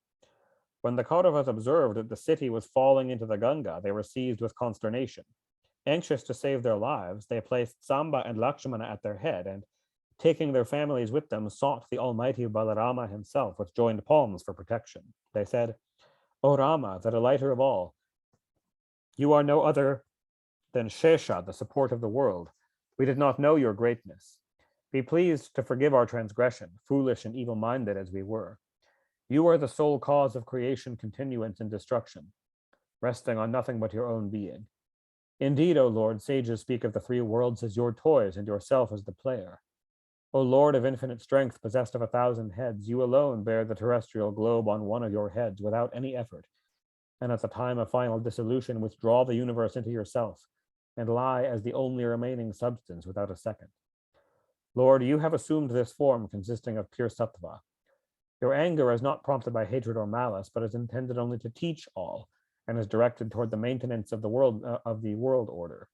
When the Kauravas observed that the city was falling into the Ganga, they were seized with consternation. Anxious to save their lives, they placed Samba and Lakshmana at their head, and, taking their families with them, sought the almighty Balarama himself with joined palms for protection. They said, O Rama, the delighter of all, you are no other than Shesha, the support of the world. We did not know your greatness. Be pleased to forgive our transgression, foolish and evil-minded as we were. You are the sole cause of creation, continuance, and destruction, resting on nothing but your own being. Indeed, O Lord, sages speak of the three worlds as your toys and yourself as the player. O Lord of infinite strength, possessed of 1,000 heads, you alone bear the terrestrial globe on one of your heads without any effort, and at the time of final dissolution withdraw the universe into yourself, and lie as the only remaining substance without a second. Lord, you have assumed this form consisting of pure sattva. Your anger is not prompted by hatred or malice, but is intended only to teach all, and is directed toward the maintenance of the world order.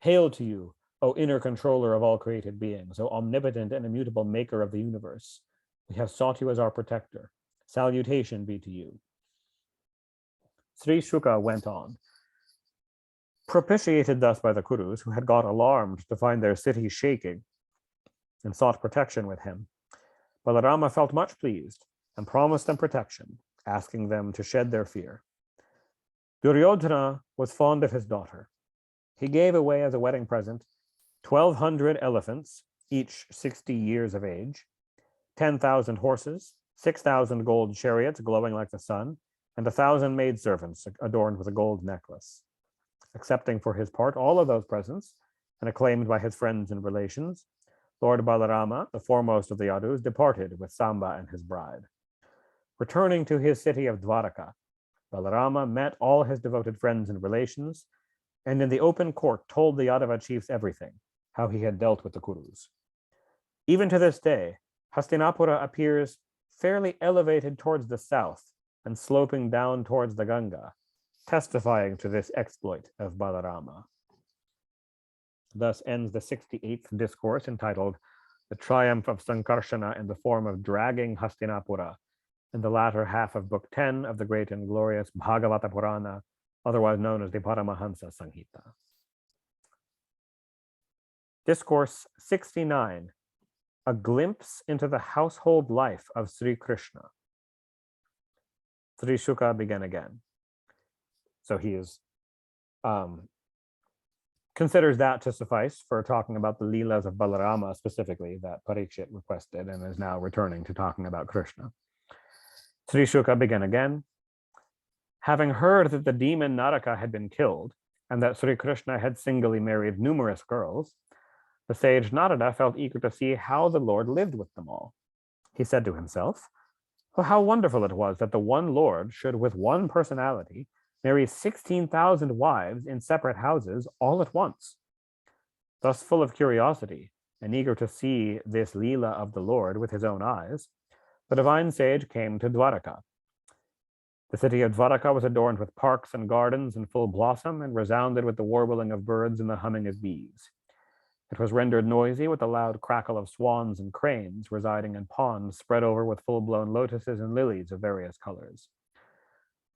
Hail to you, O inner controller of all created beings, O omnipotent and immutable maker of the universe. We have sought you as our protector. Salutation be to you. Sri Shuka went on. Propitiated thus by the Kurus, who had got alarmed to find their city shaking, and sought protection with him, Balarama felt much pleased and promised them protection, asking them to shed their fear. Duryodhana was fond of his daughter. He gave away as a wedding present 1,200 elephants, each 60 years of age, 10,000 horses, 6,000 gold chariots glowing like the sun, and 1,000 maidservants adorned with a gold necklace. Accepting for his part all of those presents, and acclaimed by his friends and relations, Lord Balarama, the foremost of the Yadus, departed with Samba and his bride. Returning to his city of Dwaraka, Balarama met all his devoted friends and relations, and in the open court told the Yadava chiefs everything, how he had dealt with the Kurus. Even to this day, Hastinapura appears fairly elevated towards the south and sloping down towards the Ganga, testifying to this exploit of Balarama. Thus ends the 68th discourse, entitled The Triumph of Sankarshana in the Form of Dragging Hastinapura, in the latter half of Book 10 of the great and glorious Bhagavata Purana, otherwise known as the Paramahansa Samhita. Discourse 69, A Glimpse into the Household Life of Sri Krishna. Sri Shuka began again. So he is considers that to suffice for talking about the Leelas of Balarama specifically that Parikshit requested, and is now returning to talking about Krishna. Sri Shuka began again. Having heard that the demon Naraka had been killed, and that Sri Krishna had singly married numerous girls, the sage Narada felt eager to see how the Lord lived with them all. He said to himself, "Oh, how wonderful it was that the one Lord should, with one personality, marry 16,000 wives in separate houses all at once." Thus full of curiosity, and eager to see this Leela of the Lord with his own eyes, the divine sage came to Dwaraka. The city of Dwaraka was adorned with parks and gardens in full blossom, and resounded with the warbling of birds and the humming of bees. It was rendered noisy with the loud crackle of swans and cranes residing in ponds spread over with full-blown lotuses and lilies of various colors.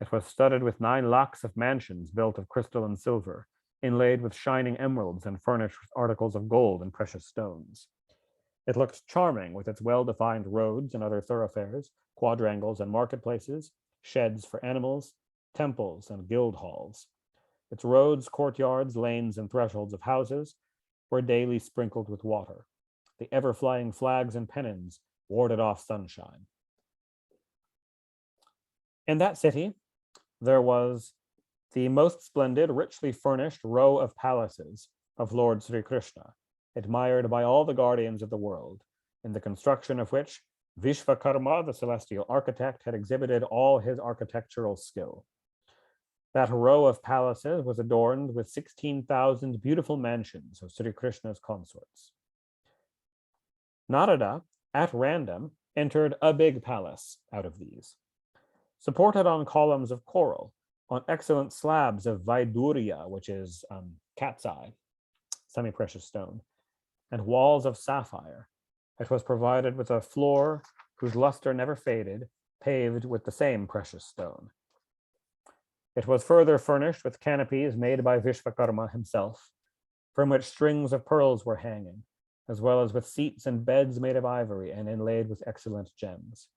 It was studded with 9 lakhs of mansions built of crystal and silver, inlaid with shining emeralds and furnished with articles of gold and precious stones. It looked charming with its well-defined roads and other thoroughfares, quadrangles and marketplaces, sheds for animals, temples and guild halls. Its roads, courtyards, lanes, and thresholds of houses were daily sprinkled with water. The ever-flying flags and pennons warded off sunshine. In that city, there was the most splendid, richly furnished row of palaces of Lord Sri Krishna, admired by all the guardians of the world, in the construction of which Vishvakarma, the celestial architect, had exhibited all his architectural skill. That row of palaces was adorned with 16,000 beautiful mansions of Sri Krishna's consorts. Narada, at random, entered a big palace out of these. Supported on columns of coral, on excellent slabs of Vaidurya, which is cat's eye, semi-precious stone, and walls of sapphire, it was provided with a floor whose luster never faded, paved with the same precious stone. It was further furnished with canopies made by Vishvakarma himself, from which strings of pearls were hanging, as well as with seats and beds made of ivory and inlaid with excellent gems.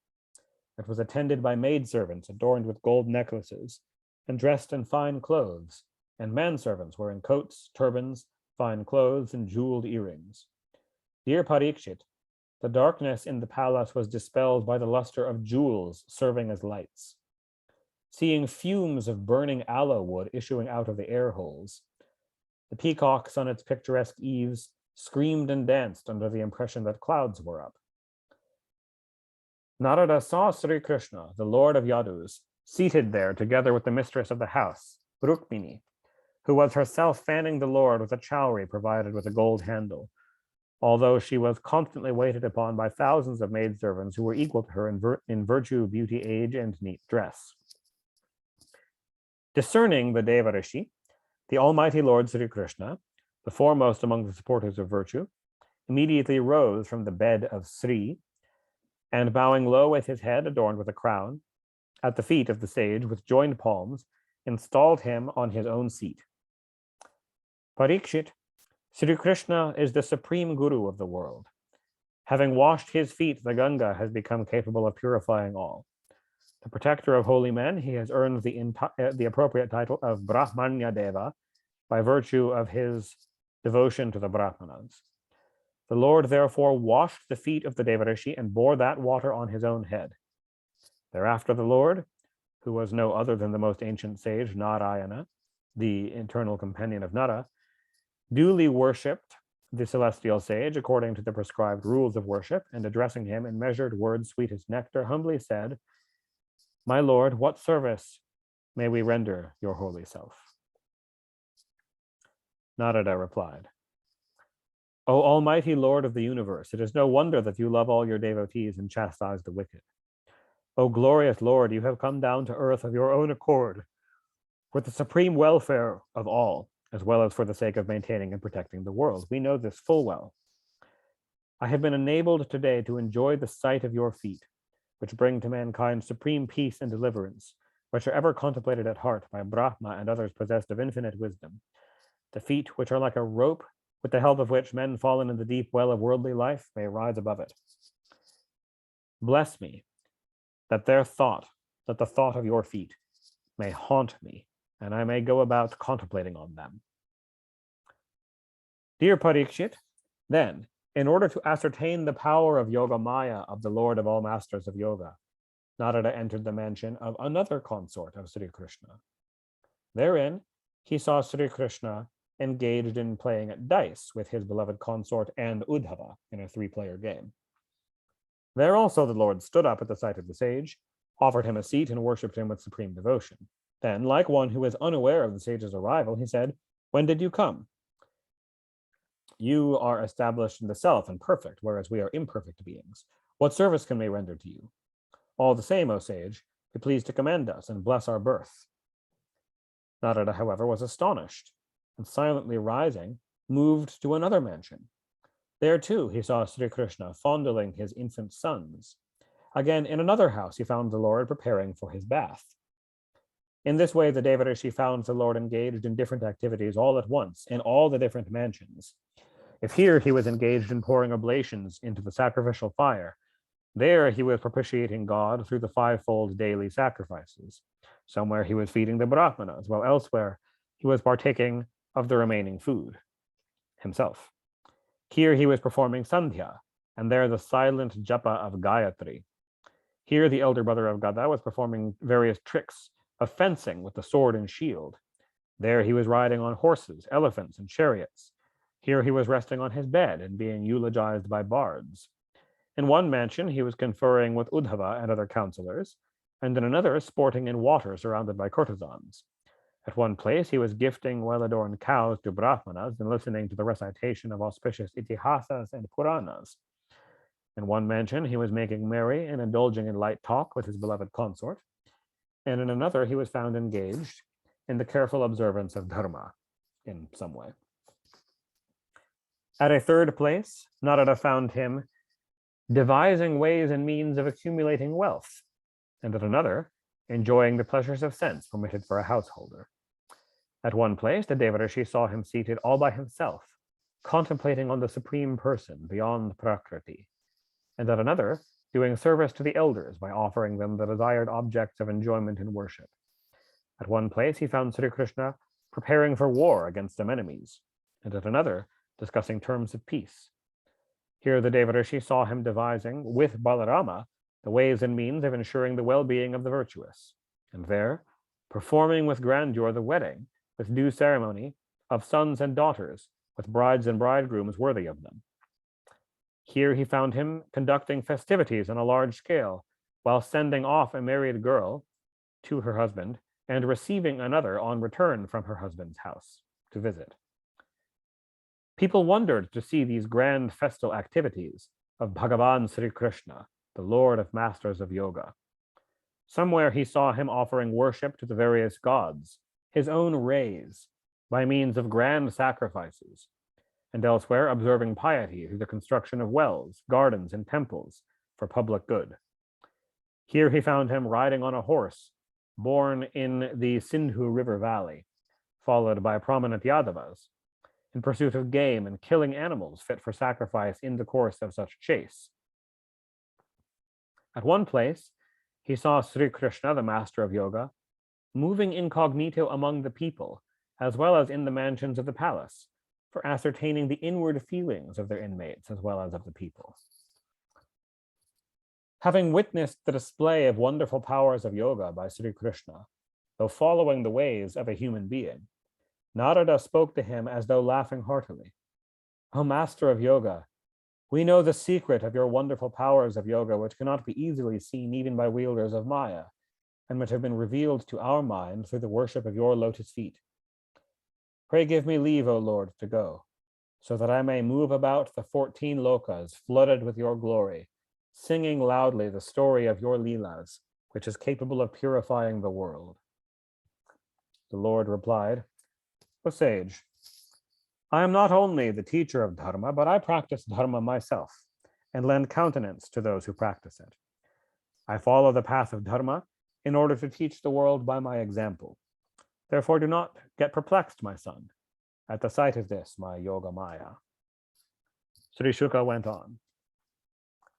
It was attended by maidservants adorned with gold necklaces and dressed in fine clothes, and manservants wearing coats, turbans, fine clothes, and jeweled earrings. Dear Parikshit, the darkness in the palace was dispelled by the luster of jewels serving as lights. Seeing fumes of burning aloe wood issuing out of the air holes, the peacocks on its picturesque eaves screamed and danced under the impression that clouds were up. Narada saw Sri Krishna, the Lord of Yadus, seated there together with the mistress of the house, Rukmini, who was herself fanning the Lord with a chowry provided with a gold handle, although she was constantly waited upon by thousands of maidservants who were equal to her in virtue, beauty, age, and neat dress. Discerning the Devarishi, the Almighty Lord Sri Krishna, the foremost among the supporters of virtue, immediately rose from the bed of Sri, and bowing low with his head adorned with a crown, at the feet of the sage with joined palms, installed him on his own seat. Parikshit, Sri Krishna is the supreme guru of the world. Having washed his feet, the Ganga has become capable of purifying all. The protector of holy men, he has earned the appropriate title of Brahmanya Deva by virtue of his devotion to the Brahmanas. The Lord therefore washed the feet of the Devarishi and bore that water on his own head. Thereafter the Lord, who was no other than the most ancient sage Narayana, the eternal companion of Nara, duly worshipped the celestial sage according to the prescribed rules of worship, and addressing him in measured words sweet as nectar, humbly said, "My Lord, what service may we render your holy self?" Narada replied, "O Almighty Lord of the universe, it is no wonder that you love all your devotees and chastise the wicked. O glorious Lord, you have come down to earth of your own accord for the supreme welfare of all, as well as for the sake of maintaining and protecting the world. We know this full well. I have been enabled today to enjoy the sight of your feet, which bring to mankind supreme peace and deliverance, which are ever contemplated at heart by Brahma and others possessed of infinite wisdom. The feet, which are like a rope, with the help of which men fallen in the deep well of worldly life may rise above it. Bless me, that the thought of your feet may haunt me, and I may go about contemplating on them." Dear Parikshit, then, in order to ascertain the power of Yoga Maya of the Lord of all masters of yoga, Narada entered the mansion of another consort of Sri Krishna. Therein, he saw Sri Krishna engaged in playing at dice with his beloved consort and Uddhava in a 3-player game. There also the Lord stood up at the sight of the sage, offered him a seat, and worshipped him with supreme devotion. Then, like one who is unaware of the sage's arrival, he said, "When did you come? You are established in the self and perfect, whereas we are imperfect beings. What service can we render to you? All the same, O sage, be pleased to commend us and bless our birth." Narada, however, was astonished, and silently rising, moved to another mansion. There too he saw Sri Krishna fondling his infant sons. Again, in another house, he found the Lord preparing for his bath. In this way, the Devarishi found the Lord engaged in different activities all at once in all the different mansions. If here he was engaged in pouring oblations into the sacrificial fire, there he was propitiating God through the 5-fold daily sacrifices. Somewhere he was feeding the Brahmanas, while elsewhere he was partaking of the remaining food himself. Here he was performing Sandhya, and there the silent japa of Gayatri. Here the elder brother of Gada was performing various tricks of fencing with the sword and shield. There he was riding on horses, elephants, and chariots. Here he was resting on his bed and being eulogized by bards. In one mansion he was conferring with Uddhava and other counselors, and in another sporting in water surrounded by courtesans. At one place he was gifting well-adorned cows to Brahmanas and listening to the recitation of auspicious itihasas and Puranas. In one mansion he was making merry and indulging in light talk with his beloved consort, and in another he was found engaged in the careful observance of dharma in some way. At a third place, Narada found him devising ways and means of accumulating wealth, and at another, enjoying the pleasures of sense permitted for a householder. At one place, the Devarishi saw him seated all by himself, contemplating on the Supreme Person beyond Prakriti, and at another, doing service to the elders by offering them the desired objects of enjoyment and worship. At one place, he found Sri Krishna preparing for war against some enemies, and at another, discussing terms of peace. Here the Devarishi saw him devising, with Balarama, the ways and means of ensuring the well-being of the virtuous, and there, performing with grandeur the wedding, with due ceremony, of sons and daughters, with brides and bridegrooms worthy of them. Here he found him conducting festivities on a large scale, while sending off a married girl to her husband and receiving another on return from her husband's house to visit. People wondered to see these grand festal activities of Bhagavan Sri Krishna, the Lord of Masters of Yoga. Somewhere he saw him offering worship to the various gods, his own rays, by means of grand sacrifices, and elsewhere observing piety through the construction of wells, gardens, and temples for public good. Here he found him riding on a horse, born in the Sindhu River Valley, followed by prominent Yadavas, in pursuit of game and killing animals fit for sacrifice in the course of such chase. At one place, he saw Sri Krishna, the master of yoga, moving incognito among the people, as well as in the mansions of the palace, for ascertaining the inward feelings of their inmates as well as of the people. Having witnessed the display of wonderful powers of yoga by Sri Krishna, though following the ways of a human being, Narada spoke to him as though laughing heartily. O master of yoga, we know the secret of your wonderful powers of yoga, which cannot be easily seen even by wielders of Maya, and which have been revealed to our mind through the worship of your lotus feet. Pray give me leave, O Lord, to go, so that I may move about the 14 lokas flooded with your glory, singing loudly the story of your Leelas, which is capable of purifying the world. The Lord replied, O sage, I am not only the teacher of Dharma, but I practice Dharma myself and lend countenance to those who practice it. I follow the path of Dharma in order to teach the world by my example. Therefore, do not get perplexed, my son, at the sight of this, my Yoga Maya. Sri Shuka went on.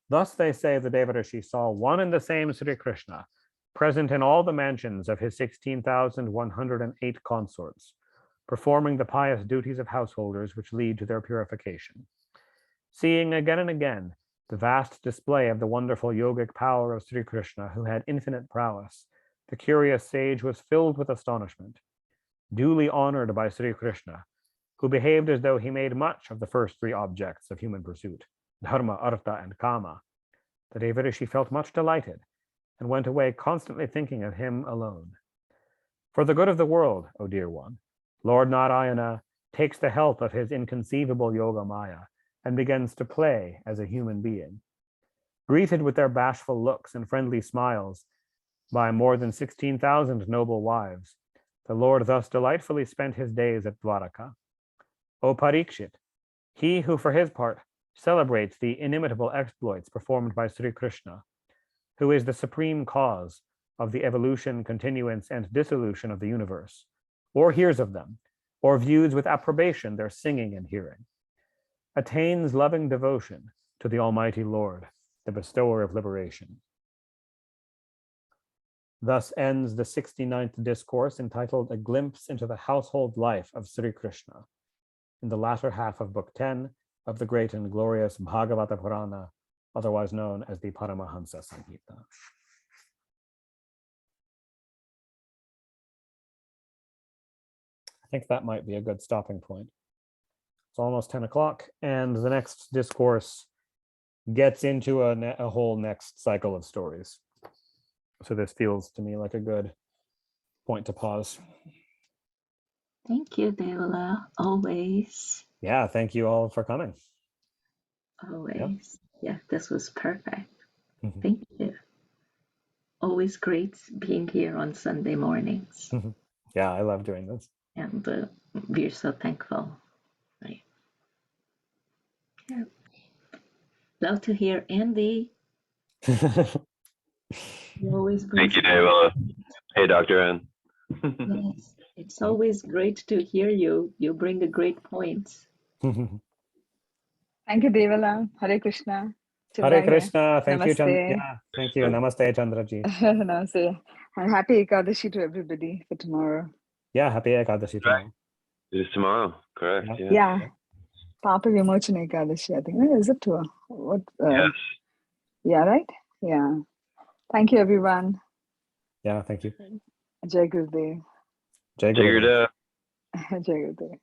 Thus they say the Devarishi saw one and the same Sri Krishna, present in all the mansions of his 16,108 consorts, performing the pious duties of householders which lead to their purification. Seeing again and again the vast display of the wonderful yogic power of Sri Krishna, who had infinite prowess, the curious sage was filled with astonishment. Duly honored by Sri Krishna, who behaved as though he made much of the first three objects of human pursuit, Dharma, Artha, and Kama, the Devarishi felt much delighted and went away constantly thinking of him alone. For the good of the world, O dear one, Lord Narayana takes the help of his inconceivable Yoga Maya and begins to play as a human being. Greeted with their bashful looks and friendly smiles by more than 16,000 noble wives, the Lord thus delightfully spent his days at Dwaraka. O Parikshit, he who for his part celebrates the inimitable exploits performed by Sri Krishna, who is the supreme cause of the evolution, continuance, and dissolution of the universe, or hears of them, or views with approbation their singing and hearing, attains loving devotion to the Almighty Lord, the bestower of liberation. Thus ends the 69th discourse entitled A Glimpse into the Household Life of Sri Krishna, in the latter half of Book 10 of the great and glorious Bhagavata Purana, otherwise known as the Paramahansa Samhita. I think that might be a good stopping point. It's almost 10 o'clock, and the next discourse gets into a whole next cycle of stories. So this feels to me like a good point to pause. Thank you, Devala. Always. Yeah, thank you all for coming. Always. Yeah, this was perfect. Thank you. Always great being here on Sunday mornings. Yeah, I love doing this. And we're so thankful. Right. Yeah. Love to hear Andy. You always bring. Thank you, Devala. Hey, Dr. N. Yes, it's always great to hear you. You bring a great point. Thank you, Devala. Hare Krishna. Hare Krishna. Thank you, Namaste. Yeah, thank you. Namaste, Chandraji. Namaste. And happy Ekadashi to everybody for tomorrow. Yeah, happy Ekadashi tomorrow. It is tomorrow, correct? Yeah. Papa Vimochana Ekadashi, I think. Is it too? What? Yes. Yeah, right? Yeah. Thank you, everyone. Yeah, thank you. Jai Gurudev. Jai Gurudev. Jai Gurudev.